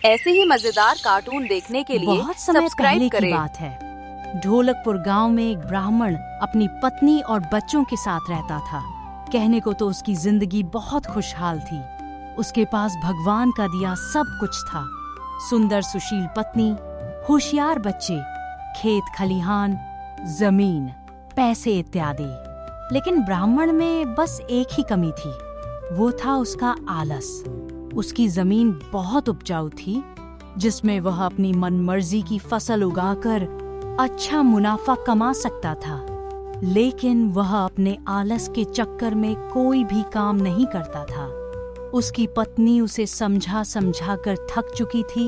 ऐसे ही मजेदार कार्टून देखने के लिए बहुत समय सब्सक्राइब पहले करें। की बात है। ढोलकपुर गांव में एक ब्राह्मण अपनी पत्नी और बच्चों के साथ रहता था। कहने को तो उसकी जिंदगी बहुत खुशहाल थी। उसके पास भगवान का दिया सब कुछ था। सुंदर सुशील पत्नी, होशियार बच्चे, खेत खलिहान, जमीन, पैसे इत्यादि। लेकिन ब्राह्मण में बस एक ही कमी थी, वो था उसका आलस। उसकी जमीन बहुत उपजाऊ थी, जिसमें वह अपनी मनमर्जी की फसल उगाकर अच्छा मुनाफा कमा सकता था। लेकिन वह अपने आलस के चक्कर में कोई भी काम नहीं करता था। उसकी पत्नी उसे समझा समझा कर थक चुकी थी,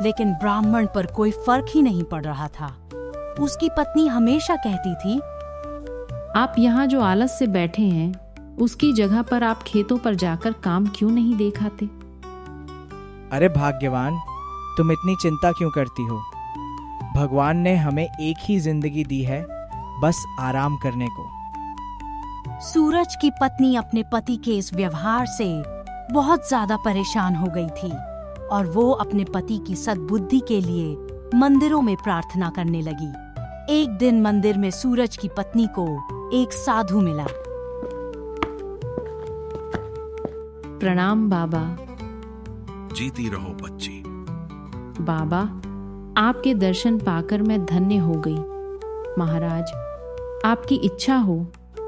लेकिन ब्राह्मण पर कोई फर्क ही नहीं पड़ रहा था। उसकी पत्नी हमेशा कहती थी, आप यहाँ जो आलस से बैठे हैं, उसकी जगह पर आप खेतों पर जाकर काम क्यों नहीं देखाते? अरे भाग्यवान, तुम इतनी चिंता क्यों करती हो? भगवान ने हमें एक ही जिंदगी दी है, बस आराम करने को। सूरज की पत्नी अपने पति के इस व्यवहार से बहुत ज्यादा परेशान हो गई थी और वो अपने पति की सद्बुद्धि के लिए मंदिरों में प्रार्थना करने लगी। एक दिन मंदिर में सूरज की पत्नी को एक साधु मिला। प्रणाम बाबा। जीती रहो बच्ची। बाबा, आपके दर्शन पाकर मैं धन्य हो गई। महाराज, आपकी इच्छा हो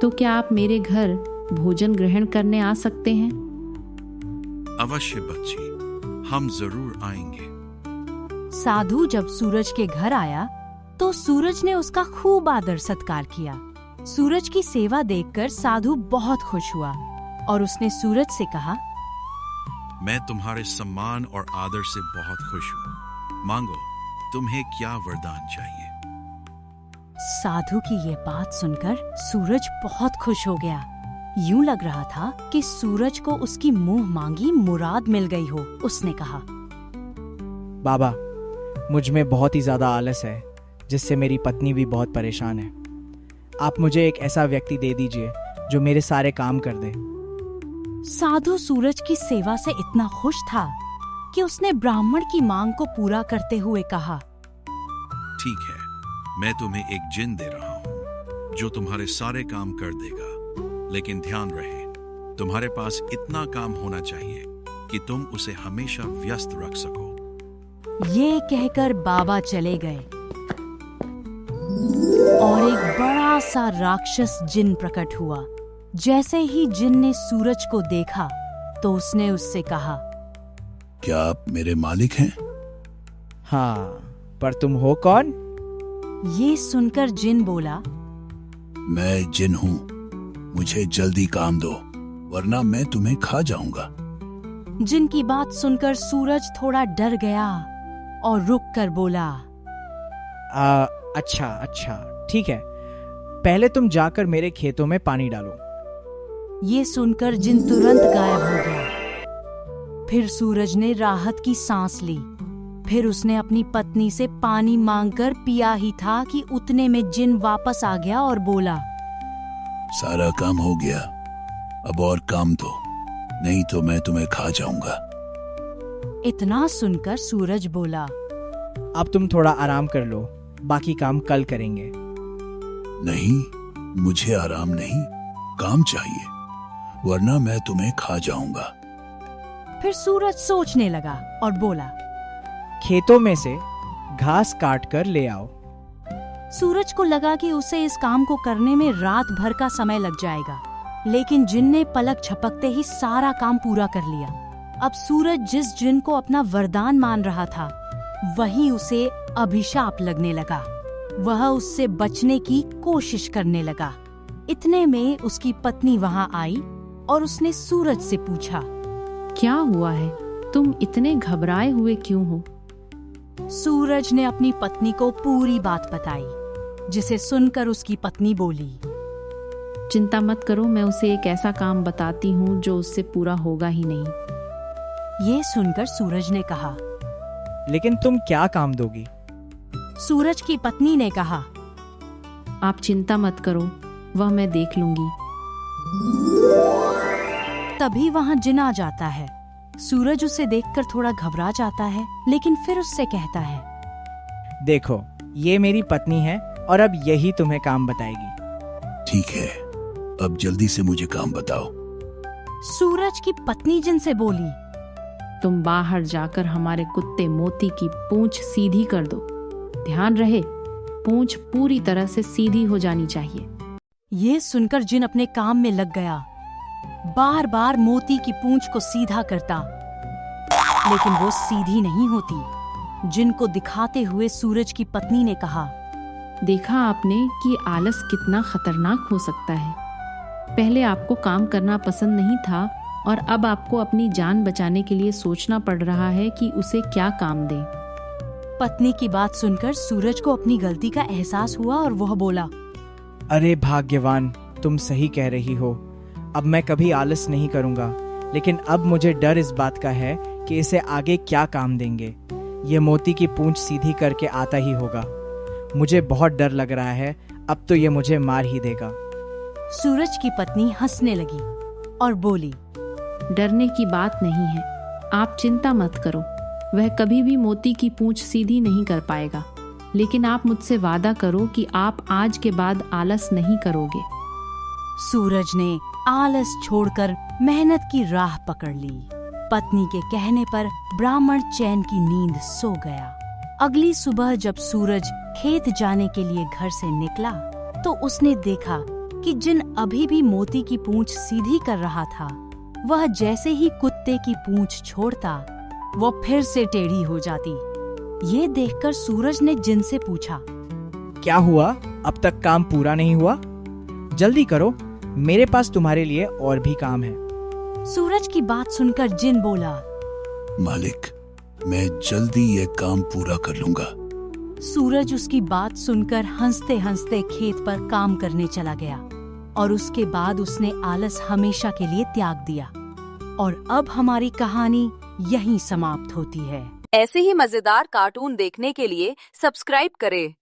तो क्या आप मेरे घर भोजन ग्रहण करने आ सकते हैं? अवश्य बच्ची, हम जरूर आएंगे। साधु जब सूरज के घर आया तो सूरज ने उसका खूब आदर सत्कार किया। सूरज की सेवा देखकर साधु बहुत खुश हुआ और उसने सूरज से कहा, मैं तुम्हारे सम्मान और आदर से बहुत खुश हूँ। मांगो, तुम्हें क्या वरदान चाहिए? साधु की ये बात सुनकर सूरज बहुत खुश हो गया। यूं लग रहा था कि सूरज को उसकी मुंह मांगी मुराद मिल गई हो। उसने कहा, बाबा, मुझ में बहुत ही ज्यादा आलस है, जिससे मेरी पत्नी भी बहुत परेशान है। आप मुझे एक ऐसा व्यक्ति दे दीजिए जो मेरे सारे काम कर दे। साधु सूरज की सेवा से इतना खुश था कि उसने ब्राह्मण की मांग को पूरा करते हुए कहा, ठीक है, मैं तुम्हें एक जिन दे रहा हूँ जो तुम्हारे सारे काम कर देगा। लेकिन ध्यान रहे, तुम्हारे पास इतना काम होना चाहिए कि तुम उसे हमेशा व्यस्त रख सको। ये कहकर बाबा चले गए और एक बड़ा सा राक्षस जिन प्रकट हुआ। जैसे ही जिन ने सूरज को देखा तो उसने उससे कहा, क्या आप मेरे मालिक हैं? हाँ, पर तुम हो कौन? ये सुनकर जिन बोला, मैं जिन हूँ, मुझे जल्दी काम दो वरना मैं तुम्हें खा जाऊंगा। जिन की बात सुनकर सूरज थोड़ा डर गया और रुक कर बोला, अच्छा, ठीक है, पहले तुम जाकर मेरे खेतों में पानी डालो। ये सुनकर जिन तुरंत गायब हो गया। फिर सूरज ने राहत की सांस ली। फिर उसने अपनी पत्नी से पानी मांगकर पिया ही था कि उतने में जिन वापस आ गया और बोला, सारा काम हो गया, अब और काम दो, नहीं तो मैं तुम्हें खा जाऊंगा। इतना सुनकर सूरज बोला, अब तुम थोड़ा आराम कर लो, बाकी काम कल करेंगे। नहीं, मुझे आराम नहीं, काम चाहिए, वरना मैं तुम्हें खा जाऊंगा। फिर सूरज सोचने लगा और बोला, खेतों में से घास काट कर ले आओ। सूरज को लगा कि उसे इस काम को करने में रात भर का समय लग जाएगा, लेकिन जिन ने पलक झपकते ही सारा काम पूरा कर लिया। अब सूरज जिस जिन को अपना वरदान मान रहा था, वही उसे अभिशाप लगने लगा। वह उससे बचने की कोशिश करने लगा। इतने में उसकी पत्नी वहां आई और उसने सूरज से पूछा, क्या हुआ है? तुम इतने घबराए हुए क्यों हो? सूरज ने अपनी पत्नी को पूरी बात बताई, जिसे सुनकर उसकी पत्नी बोली, चिंता मत करो, मैं उसे एक ऐसा काम बताती हूँ जो उससे पूरा होगा ही नहीं। ये सुनकर सूरज ने कहा, लेकिन तुम क्या काम दोगी? सूरज की पत्नी ने कहा, आप चिंता मत करो, वह मैं देख लूंगी। तभी वहां जिन आ जाता है सूरज उसे देखकर थोड़ा घबरा जाता है, लेकिन फिर उससे कहता है, देखो, ये मेरी पत्नी है और अब यही तुम्हें काम बताएगी। ठीक है, अब जल्दी से मुझे काम बताओ। सूरज की पत्नी जिन से बोली, तुम बाहर जाकर हमारे कुत्ते मोती की पूंछ सीधी कर दो। ध्यान रहे, पूंछ पूरी तरह से सीधी हो जानी चाहिए। ये सुनकर जिन अपने काम में लग गया। बार बार मोती की पूंछ को सीधा करता, लेकिन वो सीधी नहीं होती। जिन को दिखाते हुए सूरज की पत्नी ने कहा, देखा आपने कि आलस कितना खतरनाक हो सकता है। पहले आपको काम करना पसंद नहीं था और अब आपको अपनी जान बचाने के लिए सोचना पड़ रहा है कि उसे क्या काम दें। पत्नी की बात सुनकर सूरज को अपनी गलती का एहसास हुआ और वह बोला, अरे भाग्यवान, तुम सही कह रही हो। अब मैं कभी आलस नहीं करूंगा, लेकिन अब मुझे डर इस बात का है कि इसे आगे क्या काम देंगे। ये मोती की पूंछ सीधी करके आता ही होगा। मुझे बहुत डर लग रहा है, अब तो ये मुझे मार ही देगा। सूरज की पत्नी हंसने लगी और बोली, डरने की बात नहीं है, आप चिंता मत करो। वह कभी भी मोती की पूंछ सीधी नहीं कर पाएगा, लेकिन आप मुझसे वादा करो कि आप आज के बाद आलस नहीं करोगे। सूरज ने आलस छोड़कर मेहनत की राह पकड़ ली। पत्नी के कहने पर ब्राह्मण चैन की नींद सो गया। अगली सुबह जब सूरज खेत जाने के लिए घर से निकला, तो उसने देखा कि जिन अभी भी मोती की पूंछ सीधी कर रहा था, वह जैसे ही कुत्ते की पूंछ छोड़ता, वह फिर से टेढ़ी हो जाती। ये देखकर सूरज ने जिन से पूछा, क्या हुआ? अब तक काम पूरा नहीं हुआ? जल्दी करो, मेरे पास तुम्हारे लिए और भी काम है। सूरज की बात सुनकर जिन बोला, मालिक, मैं जल्दी ये काम पूरा कर लूंगा। सूरज उसकी बात सुनकर हंसते हंसते खेत पर काम करने चला गया और उसके बाद उसने आलस हमेशा के लिए त्याग दिया। और अब हमारी कहानी यहीं समाप्त होती है। ऐसे ही मजेदार कार्टून देखने के लिए सब्सक्राइब करें।